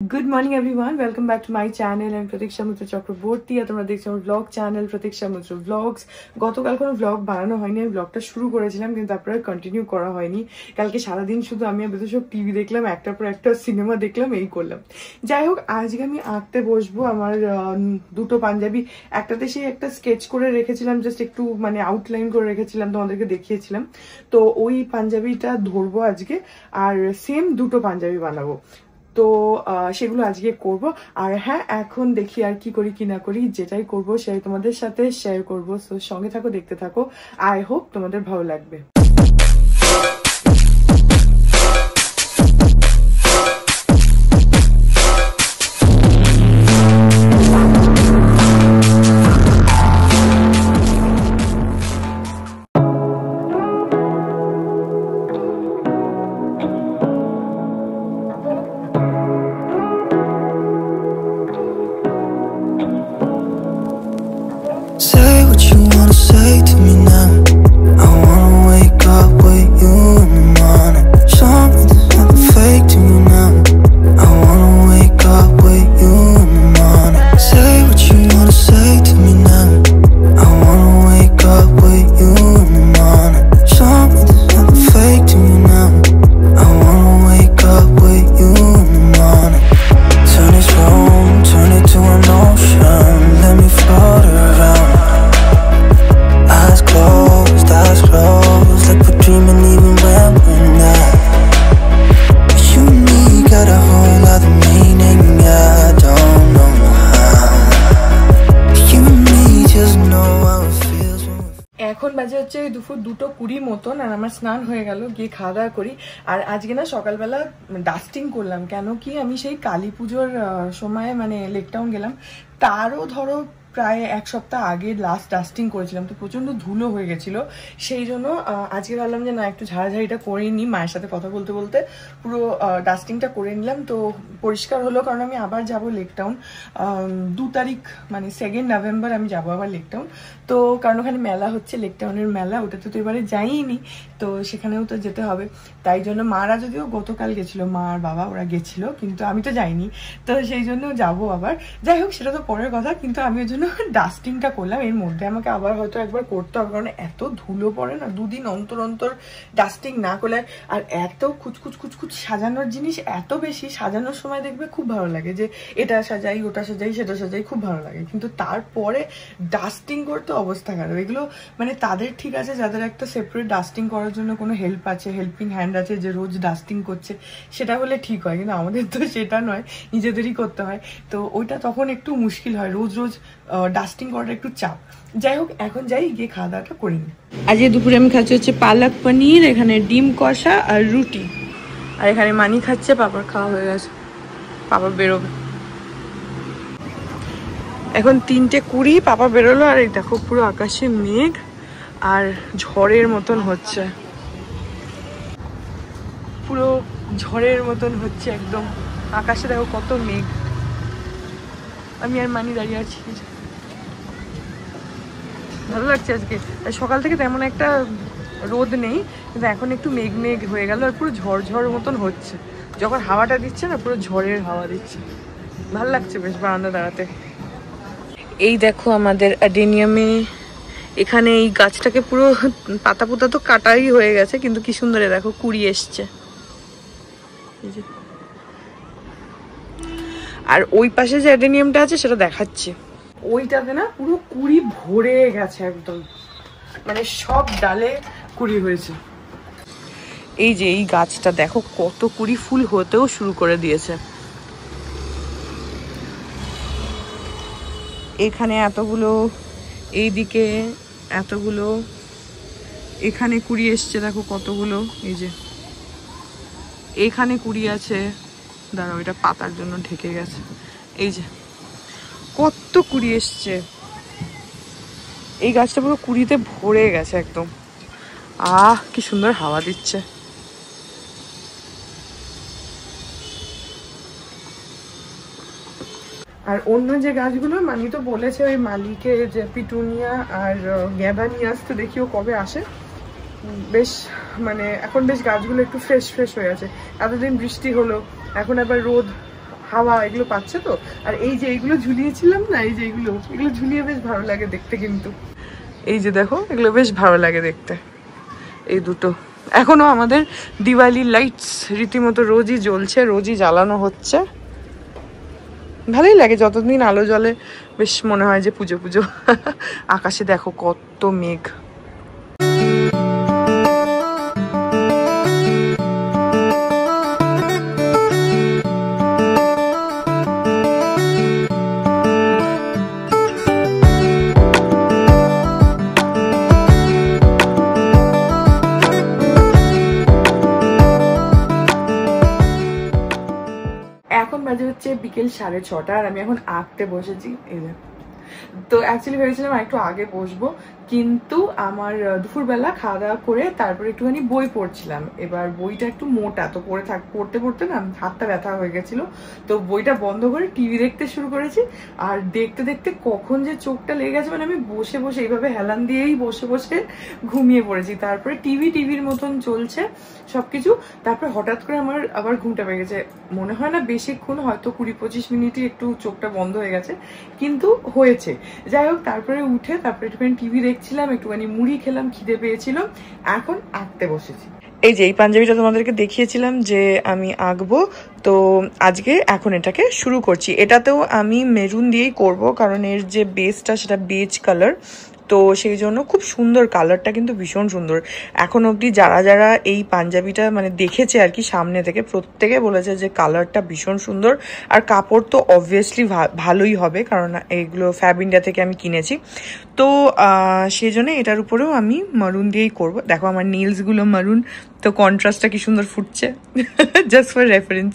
Good morning everyone, welcome back to my channel. I'm Pratiksha Mitra Chakraborty আর তোমরা দেখছো আমার vlog channel Pratiksha Mitra vlogs. গতকাল কোনো vlog বানানো হয়নি, আমি vlogটা শুরু করেছিলাম কিন্তু তারপরে কন্টিনিউ করা হয়নি। কালকে সারাদিন শুধু আমি আর বেশি টিভি দেখলাম, একটার পর একটা সিনেমা দেখলাম, এই করলাম। যাই হোক, আজকে আমি আঁকতে বসবো। আমার দুটো পাঞ্জাবি, একটাতে সেই একটা স্কেচ করে রেখেছিলাম, জাস্ট একটু মানে আউটলাইন করে রেখেছিলাম, তোমাদেরকে দেখিয়েছিলাম। তো ওই পাঞ্জাবিটা ধরবো আজকে, আর সেম দুটো পাঞ্জাবি বানাবো। তো সেগুলো আজকে করব। আর হ্যাঁ, এখন দেখি আর কি করি কি না করি, যেটাই করব সেটাই তোমাদের সাথে শেয়ার করবো। সো সঙ্গে থাকো, দেখতে থাকো। আই হোপ তোমাদের ভালো লাগবে। এখন বাজে হচ্ছে দুপুর 2:20 মতন, আর আমার স্নান হয়ে গেল, গিয়ে খাওয়া দাওয়া করি। আর আজকে না সকালবেলা ডাস্টিং করলাম, কেন কি আমি সেই কালী পুজোর সময় মানে লেকটাউন গেলাম, তারও ধরো প্রায় এক সপ্তাহ আগে লাস্ট ডাস্টিং করেছিলাম। তো প্রচন্ড ধুলো হয়ে গেছিল, সেই জন্য আজকে ভাবলাম যে না, একটু ঝাড়াঝাড়িটা করে নিই। মায়ের সাথে কথা বলতে বলতে পুরো ডাস্টিংটা করে নিলাম। তো পরিষ্কার হলো, কারণ আমি আবার যাব লেকটাউন 2 তারিখ, মানে 2 নভেম্বর আমি যাবো আবার লেকটাউন। তো কারণ ওখানে মেলা হচ্ছে, লেকটাউনের মেলা, ওটাতে তো এবারে যাইনি, তো সেখানেও তো যেতে হবে। তাই জন্য মারা যদিও গতকাল গেছিল, মা আর বাবা ওরা গেছিল, কিন্তু আমি তো যাইনি, তো সেই জন্য যাবো আবার। যাই হোক, সেটা তো পরের কথা, কিন্তু আমি ওই জন্য ডাস্টিংটা করলাম। এর মধ্যে আমাকে আবার হয়তো একবার করতে হবে, কারণ এত ধুলো পড়ে না, 2 দিন অন্তর অন্তর ডাস্টিং না করলে। আর এত খুচখুচ খুচখুচ সাজানোর জিনিস এত বেশি, সাজানোর সময় দেখবে খুব ভালো লাগে যে এটা সাজাই, ওটা সাজাই, সেটা সাজাই, খুব ভালো লাগে। কিন্তু তারপরে ডাস্টিং করতে অবস্থা খারাপ। এগুলো মানে তাদের ঠিক আছে যাদের একটা সেপারেট ডাস্টিং করার জন্য কোনো হেল্প আছে, হেল্পিং হ্যান্ড আছে, যে রোজ ডাস্টিং করছে, সেটা হলে ঠিক হয়। কিন্তু আমাদের তো সেটা নয়, নিজেদেরই করতে হয়। তো ওইটা তখন একটু মুশকিল হয়, রোজ রোজ ডাস্টিং করাটা একটু চাপ। যাই হোক, এখন যাই, গিয়ে খাওয়া দাওয়াটা করে নিই। আজকে দুপুরে আমি খাচ্ছি হচ্ছে পালক পনির, এখানে ডিম কষা আর রুটি। আর এখানে মানি খাচ্ছে, পাপার খাওয়া হয়ে গেছে, পাপা বেরোবে এখন 3:20, পাপা বেরোলো। আর এই দেখো পুরো আকাশে মেঘ আর ঝড়ের মতন হচ্ছে, পুরো ঝড়ের মতন হচ্ছে একদম আকাশে। দেখো কত মেঘ, আমি আর মানি দাঁড়িয়ে আছি। ভালো লাগছে আজকে, সকাল থেকে তেমন একটা রোদ নেই, কিন্তু এখন একটু মেঘ মেঘ হয়ে গেল, আর পুরো ঝড় ঝড় মতন হচ্ছে। যখন হাওয়াটা দিচ্ছে না, পুরো ঝড়ের হাওয়া দিচ্ছে, ভালো লাগছে বেশ বারান্দা দাঁড়াতে। এই দেখো আমাদের অ্যাডেনিয়ামে, এখানে এই গাছটাকে পুরো পাতা পুতা তো কাটাই হয়ে গেছে, কিন্তু কি সুন্দর দেখো কুড়ি এসছে। আর ওই পাশে যে অ্যাডেনিয়ামটা আছে সেটা দেখাচ্ছি, ওইটাতে না পুরো কুড়ি ভরে গেছে একদম, মানে সব ডালে কুড়ি হয়েছে। এই যে এই গাছটা দেখো কত কুড়ি, ফুল হতেও শুরু করে দিয়েছে। এখানে এতগুলো, এইদিকে এতগুলো, এখানে কুড়ি এসছে দেখো কতগুলো। এই যে এখানে কুড়ি আছে, দাঁড়াও এটা পাতার জন্য ঢেকে গেছে। এই যে কত কুড়ি এসছে, এই গাছটা পুরো কুড়িতে ভরে গেছে একদম। কি সুন্দর হাওয়া দিচ্ছে। আর অন্য যে গাছগুলো মানি তো বলেছে ওই মালিকে যে পিটুনিয়া আর গ্যাদা নিয়ে আসতে, দেখিও কবে আসে। বেশ মানে এখন বেশ গাছগুলো একটু ফ্রেশ ফ্রেশ হয়ে আছে। এতদিন বৃষ্টি হলো, এখন আবার রোদ হাওয়া এগুলো পাচ্ছে তো। আর এই যে এইগুলো ঝুলিয়েছিলাম না, এই যে এগুলো ঝুলিয়ে বেশ ভালো লাগে দেখতে। কিন্তু এই যে দেখো, এগুলো বেশ ভালো লাগে দেখতে, এই দুটো। এখনো আমাদের দিওয়ালি লাইটস রীতিমতো রোজই জ্বলছে, রোজই জ্বালানো হচ্ছে। ভালোই লাগে যতদিন আলো জ্বলে, বেশ মনে হয় যে পুজো পুজো। আকাশে দেখো কত মেঘ। এখন বাজে হচ্ছে বিকেল 6:30 আর আমি এখন আঁকতে বসেছি। এই যে, তো অ্যাকচুয়ালি ভেবেছিলাম একটু আগে বসবো, কিন্তু আমার দুপুরবেলা খাওয়া দাওয়া করে তারপরে একটুখানি বই পড়ছিলাম। এবার বইটা একটু মোটা, তো পড়তে পড়তে না হাতটা ব্যথা হয়ে গেছিল, তো বইটা বন্ধ করে টিভি দেখতে শুরু করেছি। আর দেখতে দেখতে কখন যে চোখটা লেগে গেছে, মানে আমি বসে বসে এইভাবে হেলান দিয়েই বসে বসে ঘুমিয়ে পড়েছি। তারপরে টিভির মতন চলছে সবকিছু, তারপরে হঠাৎ করে আমার আবার ঘুমটা পেয়ে গেছে। মনে হয় না বেশিক্ষণ, হয়তো 20-25 মিনিটই একটু চোখটা বন্ধ হয়ে গেছে, কিন্তু হয়েছে। যাই হোক, তারপরে উঠে তারপরে একটুখানি টিভি দেখছিলাম, একটুখানি মুড়ি খেলাম, খিদে পেয়েছিল, এখন আঁকতে বসেছি। এই যে এই পাঞ্জাবিটা তোমাদেরকে দেখিয়েছিলাম যে আমি আঁকবো, তো আজকে এখন এটাকে শুরু করছি। এটাতেও আমি মেরুন দিয়েই করব, কারণ এর যে বেসটা সেটা বেজ কালার, তো সেই জন্য খুব সুন্দর, কালারটা কিন্তু ভীষণ সুন্দর। এখন অবধি যারা যারা এই পাঞ্জাবিটা মানে দেখেছে আর কি সামনে থেকে, প্রত্যেকে বলেছে যে কালারটা ভীষণ সুন্দর, আর কাপড় তো অবভিয়াসলি ভালোই হবে, কারণ এইগুলো ফ্যাব ইন্ডিয়া থেকে আমি কিনেছি। তো সেই জন্য এটার উপরেও আমি মারুন দিয়েই করব। দেখো আমার নেলসগুলো মারুন, তো কন্ট্রাস্টটা কি সুন্দর ফুটছে, জাস্ট ফর রেফারেন্স।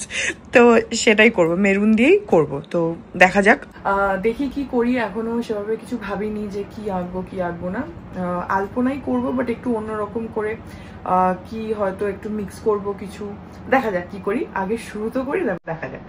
তো সেটাই করব, মেরুন দিয়েই করব। তো দেখা যাক, দেখি কি করি। এখনো সেভাবে কিছু ভাবিনি যে কি আঁকবো না। আলপনাই করব, বাট একটু অন্যরকম করে, কি হয়তো একটু মিক্স করব কিছু। দেখা যাক কি করি, আগে শুরু তো করি, দেখা যাক।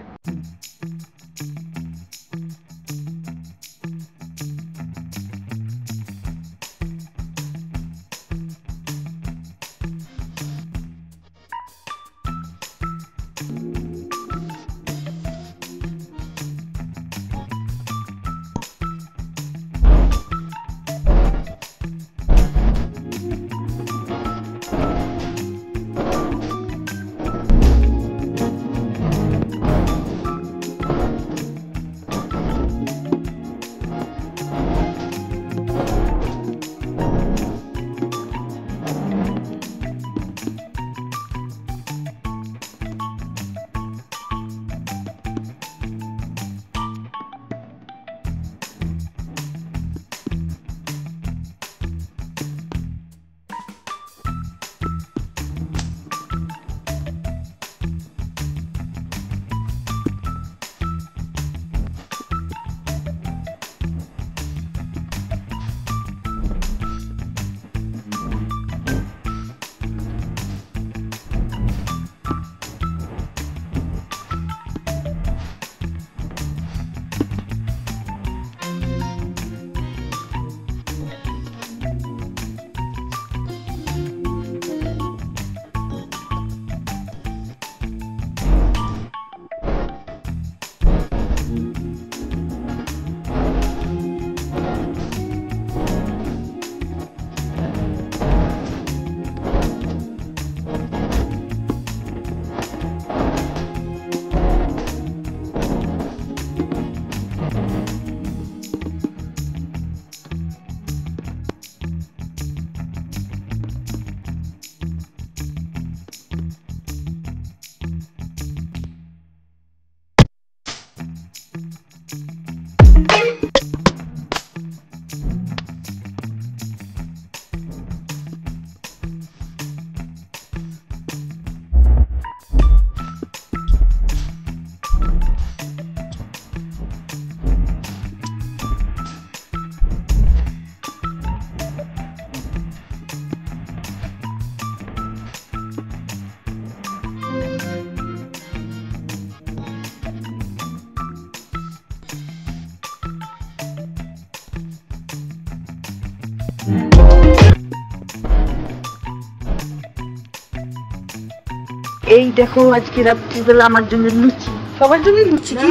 এই দেখো আজকে রাত্রিবেলা আমার জন্য লুচি। সবার জন্য লুচি কি?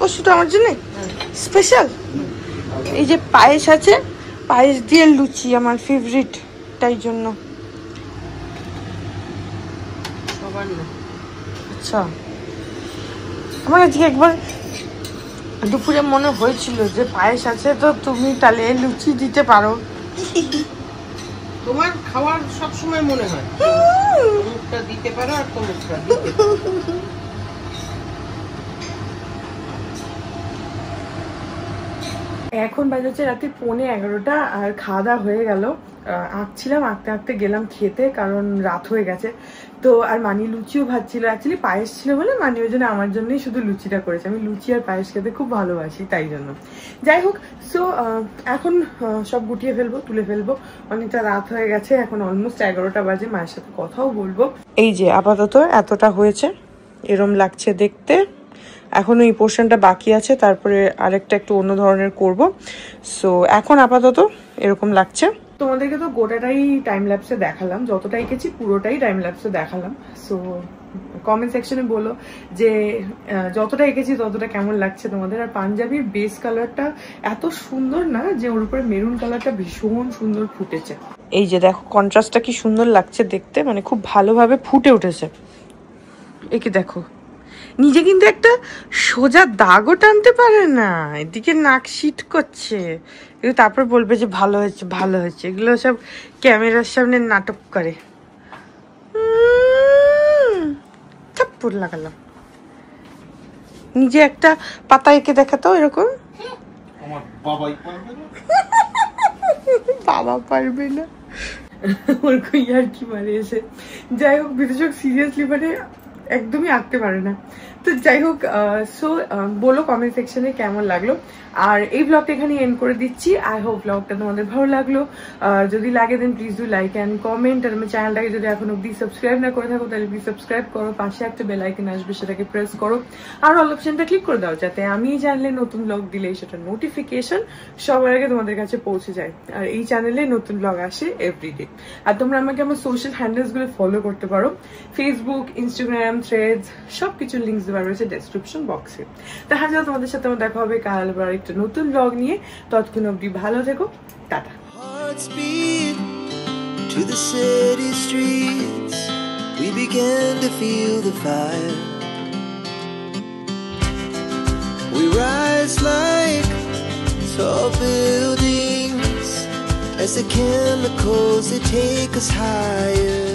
ও শুধু আমার জন্য স্পেশাল। এই যে পায়েস আছে, পায়েস দিয়ে লুচি আমার ফেভারিট, তাই জন্য। আচ্ছা, আমার আজকে একবার দুপুরে মনে হয়েছিল যে পায়েস আছে তো তুমি তাহলে লুচি দিতে পারো। তোমার খাওয়ার সব সময় মনে হয় মুখটা দিতে পারো আর তোমারটা দিতে এখন বাজে হচ্ছে রাতে 11:45 আর খাওয়া দাওয়া হয়ে গেল। আঁকছিলাম, আঁকতে আঁকতে গেলাম খেতে, কারণ রাত হয়ে গেছে। তো আর মানি লুচিও ভাজছিল, অ্যাকচুয়ালি পায়েস ছিল বলে মানি ওই জন্য আমার জন্যই শুধু লুচিটা করেছে। আমি লুচি আর পায়েস খেতে খুব ভালোবাসি, তাই জন্য। যাই হোক, সো এখন সব গুটিয়ে ফেলবো, তুলে ফেলবো, অনেকটা রাত হয়ে গেছে, এখন অলমোস্ট 11টা বাজে। মায়ের সাথে কথাও বলবো। এই যে আপাতত এতটা হয়েছে, এরম লাগছে দেখতে। এখন এই পোর্শনটা বাকি আছে, তারপরে আরেকটা একটু অন্য ধরনের করব। সো এখন আপাতত এরকম লাগছে। তোমাদেরকে তো গোটাটাই টাইম ল্যাপসে দেখালাম, যতটা এঁকেছি পুরোটাই টাইম ল্যাপসে দেখালাম। সো কমেন্ট সেকশনে বলো যে যতটা এঁকেছি ততটা কেমন লাগছে তোমাদের। আর পাঞ্জাবির বেস কালারটা এত সুন্দর না, যে ওর উপরে মেরুন কালারটা ভীষণ সুন্দর ফুটেছে। এই যে দেখো কন্ট্রাস্টটা কি সুন্দর লাগছে দেখতে, মানে খুব ভালোভাবে ফুটে উঠেছে। একে দেখো, নিজে কিন্তু একটা সোজা দাগও টানতে পারে না, এদিকে নাক শীট করছে। তারপর বলবে যে ভালো হয়েছে ভালো হয়েছে, এগুলো সব ক্যামেরার সামনে নাটক করে। থাপ্পড় লাগালাম। নিজে একটা পাতা এঁকে দেখাতো এরকম। বাবা পারবে না, ওর কই আর কি মারে এসে। যাই হোক, বিদেশক সিরিয়াসলি মানে একদমই আঁকতে পারে না। তো যাই হোক, সো বলো কমেন্ট সেকশনে কেমন লাগলো। আর এই ব্লগটা এখানে এন্ড করে দিচ্ছি। আই হোপ ব্লগটা তোমাদের ভালো লাগলো। যদি লাগে then please do like and comment. আর আমার চ্যানেলটাকে যদি এখন অব্দি সাবস্ক্রাইব না করে থাকো তাহলে প্লিজ সাবস্ক্রাইব করো, পাশে একটা বেল আইকন আসবে সেটাকে প্রেস করো, আর অল অপশনটা ক্লিক করে দাও, যাতে আমি এই চ্যানেলে নতুন ব্লগ দিলেই সেটা নোটিফিকেশন সবার আগে তোমাদের কাছে পৌঁছে যায়। আর এই চ্যানেলে নতুন ব্লগ আসে এভরিডে। আর তোমরা আমাকে আমার সোশ্যাল হ্যান্ডেলস গুলো ফলো করতে পারো, ফেসবুক, ইনস্টাগ্রাম, থ্রেডস, সবকিছুর লিঙ্কস দেওয়া রয়েছে ডেসক্রিপশন বক্সে। দেখা যাবে তোমাদের সাথে আমার দেখা হবে কাল আবার একটা নতুন ব্লগ নিয়ে। ততক্ষণ অবধি ভালো থেকো, tata. To the city streets, we began to feel the fire. We rise like tall buildings as the chemicals they take us higher.